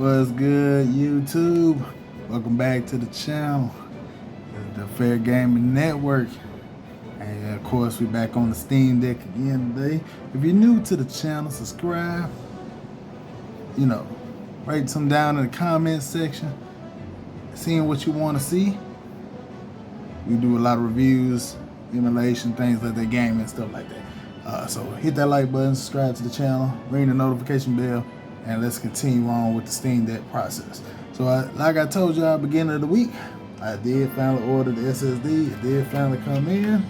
What's good, YouTube? Welcome back to the channel, the Fair Gaming Network. And of course, we back on the Steam Deck again today. If you're new to the channel, subscribe. Write some down in the comments section, seeing what you want to see. We do a lot of reviews, emulation, things like that, gaming and stuff like that. So hit that like button, subscribe to the channel, ring the notification bell, and let's continue on with the Steam Deck process. So like I told y'all at the beginning of the week, I did finally order the SSD. It did finally come in.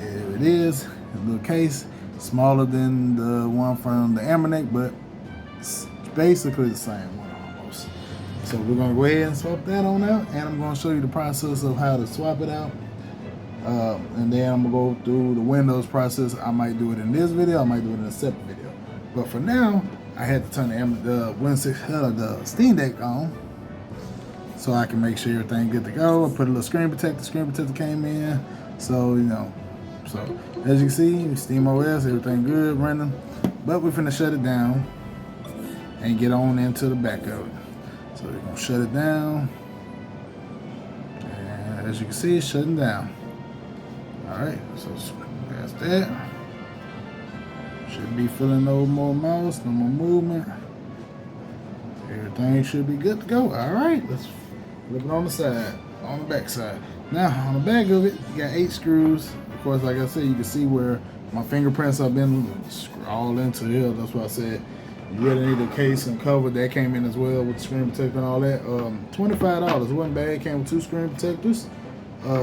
Here it is, a little case, smaller than the one from the Amernic, but it's basically the same one almost. So we're gonna go ahead and swap that on out, and I'm gonna show you the process of how to swap it out. And then I'm gonna go through the Windows process. I might do it in this video, I might do it in a separate video. But for now, I had to turn the Steam Deck on so I can make sure everything good to go. I put a little screen protector. The screen protector came in, so So as you can see, Steam OS, everything good running. But we're finna shut it down and get on into the back of it. So we're gonna shut it down, and as you can see, it's shutting down. Alright, so that's that. Should be feeling no more mouse, no more movement. Everything should be good to go. Alright, let's flip it on the side, on the back side. Now, on the back of it, you got 8 screws. Of course, like I said, you can see where my fingerprints have been all into here. That's why I said you really need a case and cover. That came in as well with the screen protector and all that. $25. It wasn't bad. It came with 2 screen protectors.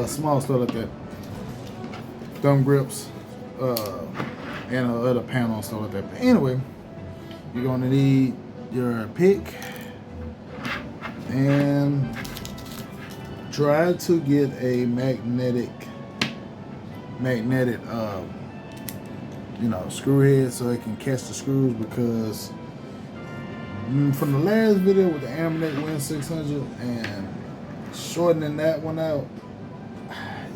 Small stuff like that. Thumb grips, and other panel and stuff like that. But anyway, you're gonna need your pick and try to get a magnetic screw head so it can catch the screws, because from the last video with the Amernic Win600 and shortening that one out,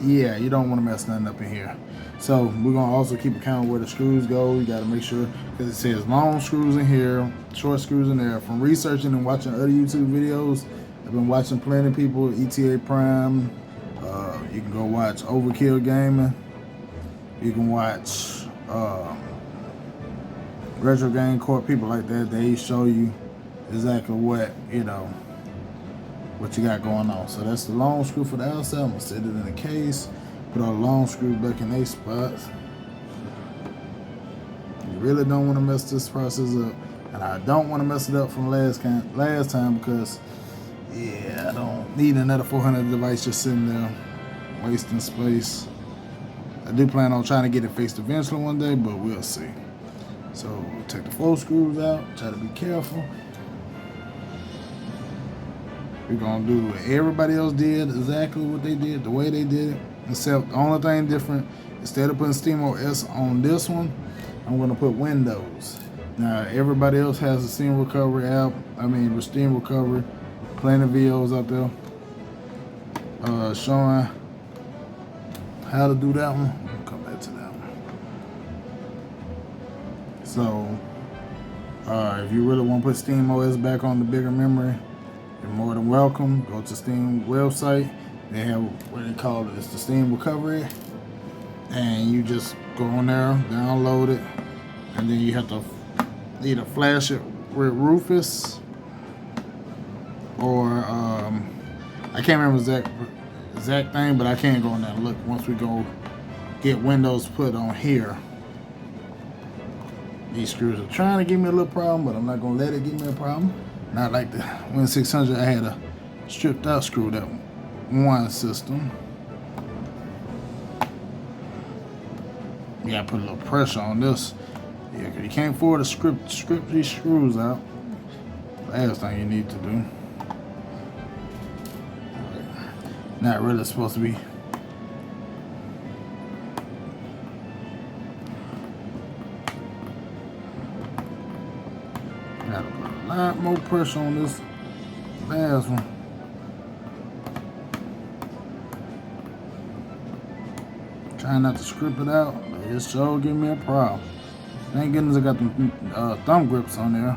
yeah, you don't want to mess nothing up in here. So we're gonna also keep account where the screws go. You got to make sure, because it says long screws in here, short screws in there. From researching and watching other YouTube videos, I've been watching plenty of people, ETA Prime. You can go watch Overkill Gaming. You can watch Retro Game Corp, people like that. They show you exactly what you got going on. So that's the long screw for the outside. I'm gonna set it in the case, put all the long screws back in their spots. You really don't want to mess this process up, and I don't want to mess it up from last time, because yeah, I don't need another 400 device just sitting there wasting space. I do plan on trying to get it fixed eventually one day, but we'll see. So we'll take the 4 screws out, try to be careful. We're gonna do what everybody else did, exactly what they did, the way they did it, except the only thing different, instead of putting SteamOS on this one, I'm gonna put Windows. Now everybody else has a Steam Recovery app, with Steam Recovery, plenty of videos out there showing how to do that one. I'll come back to that one. So if you really want to put SteamOS back on the bigger memory, you're more than welcome. Go to Steam website. They have what they call it. It's the Steam Recovery, and you just go on there, download it, and then you have to either flash it with Rufus or I can't remember exact thing, but I can go in there and look once we go get Windows put on here. These screws are trying to give me a little problem, but I'm not gonna let it give me a problem. Not like the Win600, I had a stripped out screw that one system. You gotta put a little pressure on this. Yeah, cause you can't afford to strip these screws out. Last thing you need to do. Not really supposed to be. Gotta put a lot more pressure on this last one. Trying not to strip it out, but it sure give me a problem. Thank goodness I got the thumb grips on there.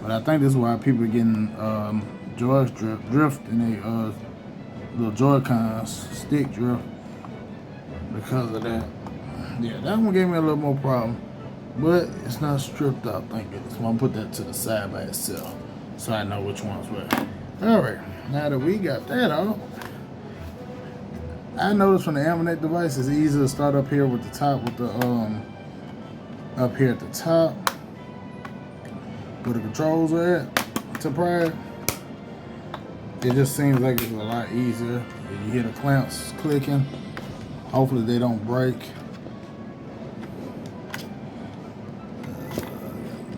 But I think this is why people are getting joy drift in a little Joy-Con stick drift because of that. Yeah, that one gave me a little more problem, but it's not stripped out, thank goodness. So I'm gonna put that to the side by itself so I know which one's what. All right, now that we got that out, I noticed from the Amanet device, it's easy to start up here with the top, with the up here at the top where the controls are at to pride. It just seems like it's a lot easier. You hear the clamps clicking. Hopefully they don't break. Get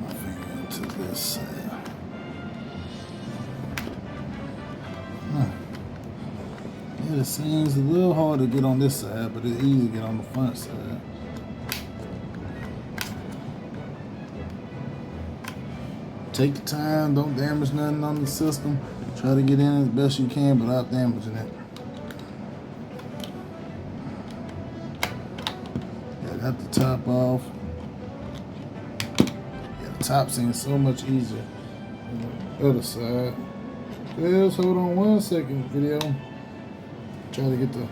my finger into this side. Yeah, it seems a little hard to get on this side, but it's easy to get on the front side. Take your time, don't damage nothing on the system. Try to get in as best you can without damaging it. Yeah, got the top off. Yeah, the top seems so much easier than the other side. Just hold on 1 second, video. Try to get the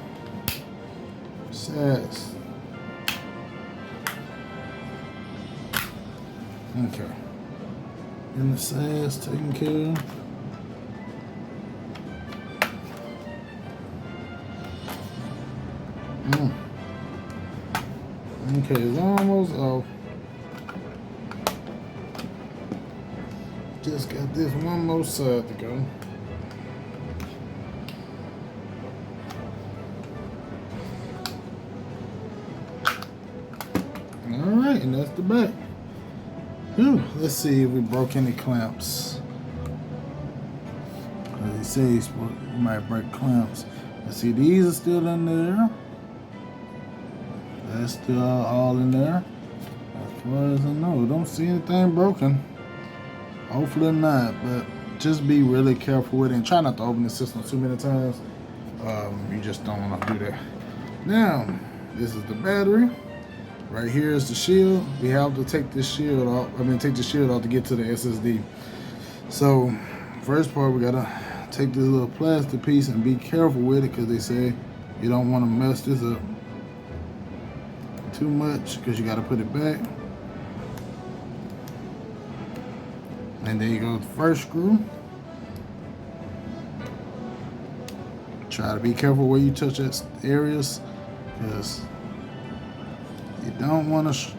sides. Okay. And the sides taken care of. Okay, it's almost off. Just got this one more side to go. Alright, and that's the back. Whew, let's see if we broke any clamps. As he says, we might break clamps. Let's see, these are still in there. That's still all in there. As far as I know, don't see anything broken. Hopefully not, but just be really careful with it and try not to open the system too many times. You just don't want to do that. Now, this is the battery. Right here is the shield. We have to take this shield off. Take the shield off to get to the SSD. So, first part, we gotta take this little plastic piece and be careful with it because they say you don't want to mess this up too much because you got to put it back. And there you go, the first screw. Try to be careful where you touch that areas because you don't want to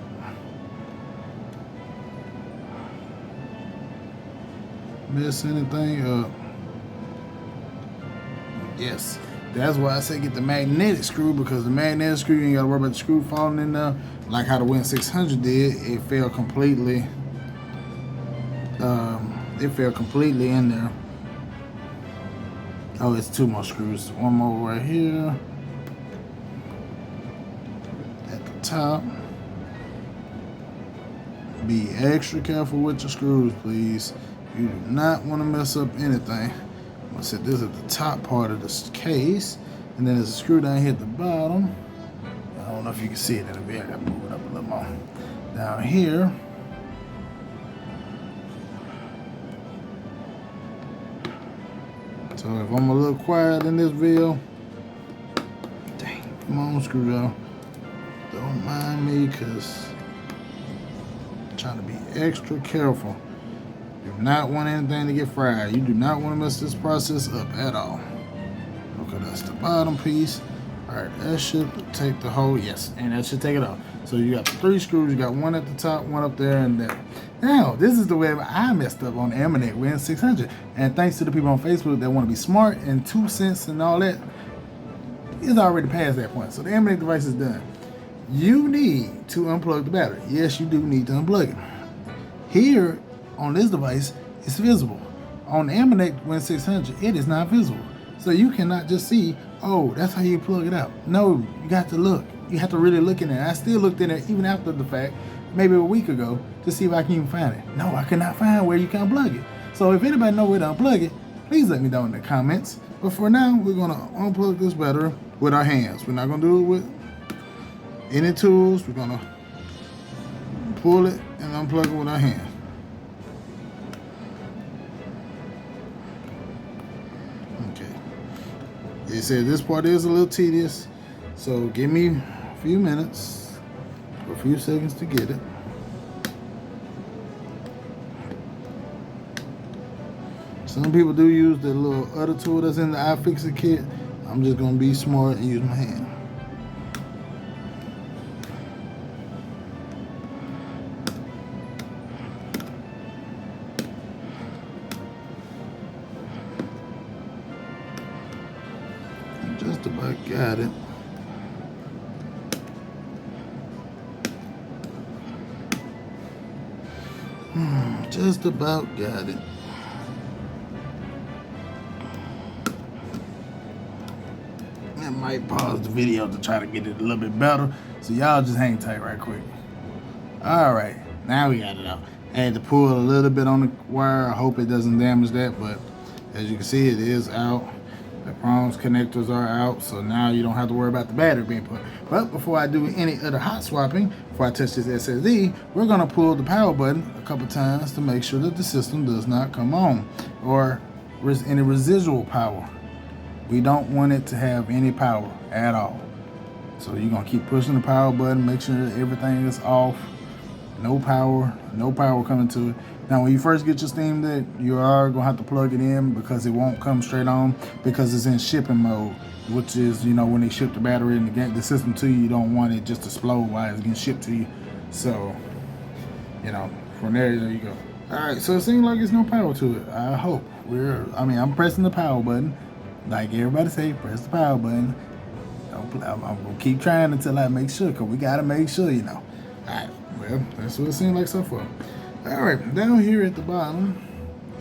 mess anything up. Yes. That's why I say get the magnetic screw, because the magnetic screw, you ain't gotta worry about the screw falling in there. Like how the Win 600 did, it fell completely. It fell completely in there. Oh, it's 2 more screws. One more right here. At the top. Be extra careful with your screws, please. You do not want to mess up anything. I'm gonna set this at the top part of this case, and then there's a screw down here at the bottom. I don't know if you can see it in the video. I gotta move it up a little more. Down here. So if I'm a little quiet in this video, dang, come on, screwdriver. Don't mind me, cause I'm trying to be extra careful. Do not want anything to get fried. You do not want to mess this process up at all. Okay, that's the bottom piece. All right, that should take the whole, yes, and that should take it off. So you got 3 screws. You got 1 at the top, 1 up there, and there. Now, this is the way I messed up on the Amanet Win 600. And thanks to the people on Facebook that want to be smart and 2 cents and all that, it's already past that point. So the Amanet device is done. You need to unplug the battery. Yes, you do need to unplug it. Here, on this device, it's visible. On the Amanet Win 600, it is not visible. So you cannot just see, oh, that's how you plug it out. No, you got to look. You have to really look in there. I still looked in there even after the fact, maybe a week ago, to see if I can even find it. No, I could not find where you can unplug it. So if anybody know where to unplug it, please let me know in the comments. But for now, we're gonna unplug this battery with our hands. We're not gonna do it with any tools. We're gonna pull it and unplug it with our hands. They said this part is a little tedious, so give me a few minutes or a few seconds to get it. Some people do use the little other tool that's in the iFixit kit. I'm just gonna be smart and use my hand. Just about got it. Just about got it. I might pause the video to try to get it a little bit better. So y'all just hang tight right quick. All right, now we got it out. I had to pull a little bit on the wire. I hope it doesn't damage that, but as you can see, it is out. The prongs connectors are out, so now you don't have to worry about the battery being put. But before I do any other hot swapping, before I touch this SSD, we're gonna pull the power button a couple times to make sure that the system does not come on or any residual power. We don't want it to have any power at all. So you're gonna keep pushing the power button, make sure that everything is off. No power coming to it. Now, when you first get your Steam Deck, you are gonna have to plug it in because it won't come straight on because it's in shipping mode, which is, you know, when they ship the battery and the system to you, you don't want it just to explode while it's getting shipped to you. So, you know, from there you go. All right, so it seems like there's no power to it. I hope I'm pressing the power button, like everybody say, press the power button. I'm gonna keep trying until I make sure, cause we gotta make sure, you know. All right, well, that's what it seems like so far. All right, down here at the bottom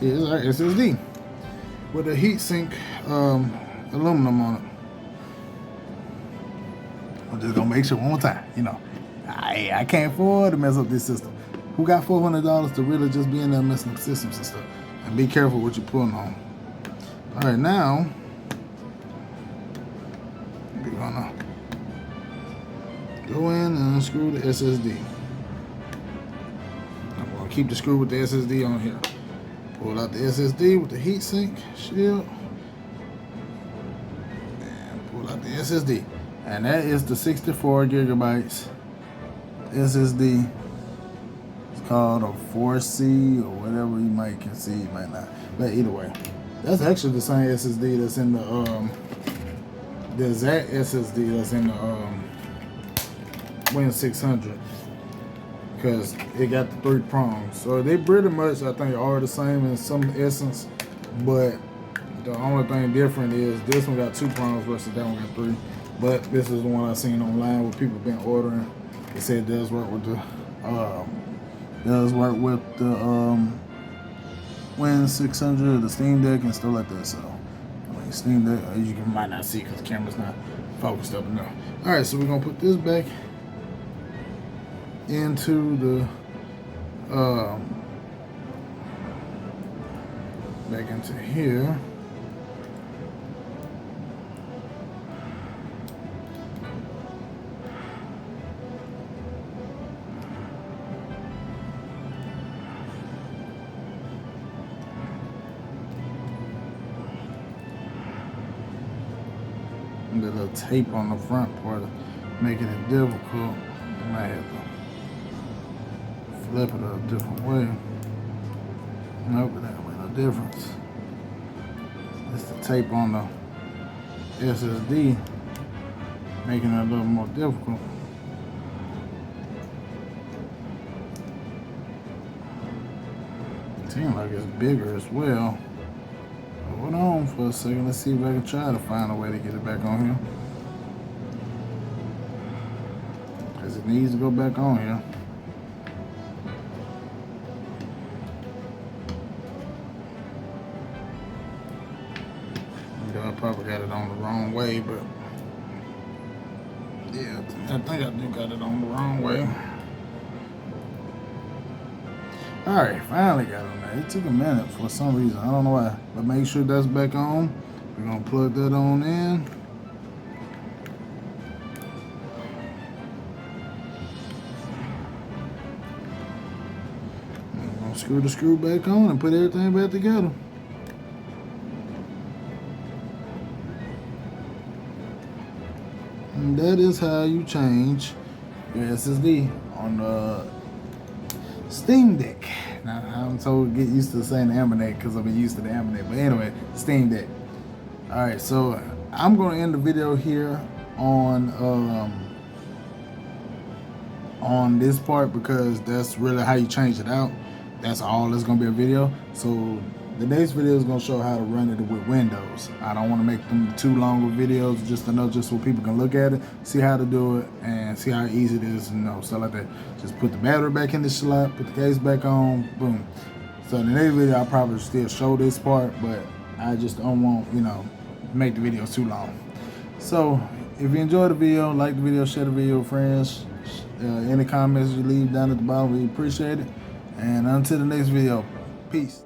is our SSD with a heatsink aluminum on it. I'm just gonna make sure one more time, you know. I can't afford to mess up this system. Who got $400 to really just be in there messing up systems and stuff? And be careful what you're pulling on. All right, now we're gonna go in and unscrew the SSD. I'm gonna keep the screw with the SSD on here. Pull out the SSD with the heatsink shield. And pull out the SSD. And that is the 64 gigabytes SSD. It's called a 4C or whatever you might can see, you might not. But either way, that's actually the same SSD that's in the exact SSD that's in the Win 600, because it got the 3 prongs. So they pretty much, I think, are the same in some essence, but the only thing different is this one got 2 prongs versus that one got 3. But this is the one I seen online where people been ordering. They said it does work with the Win 600, the Steam Deck, and stuff like that. So I mean, Steam Deck, you might not see because the camera's not focused up enough. All right, so we're gonna put this back into the back into here. And the little tape on the front part making it difficult. You might have to flip it a different way. Nope, that ain't no difference. It's the tape on the SSD making it a little more difficult. It seems like it's bigger as well. Hold on for a second. Let's see if I can try to find a way to get it back on here. Because it needs to go back on here. I probably got it on the wrong way, but yeah, I think I do got it on the wrong way. Alright, finally got it on there. It took a minute for some reason. I don't know why. But make sure that's back on. We're going to plug that on in. I'm going to screw the screw back on and put everything back together. And that is how you change your SSD on the Steam Deck. Now, I'm so get used to saying the Ammonite because I've been used to the Ammonite. But anyway, Steam Deck. Alright, so I'm going to end the video here on this part because that's really how you change it out. That's all it's going to be a video. So the next video is going to show how to run it with Windows. I don't want to make them too long of videos, just enough just so people can look at it, see how to do it, and see how easy it is, stuff like that. Just put the battery back in the slot, put the case back on, boom. So in the next video, I'll probably still show this part, but I just don't want, make the video too long. So if you enjoyed the video, like the video, share the video with friends. Any comments you leave down at the bottom, we appreciate it. And until the next video, peace.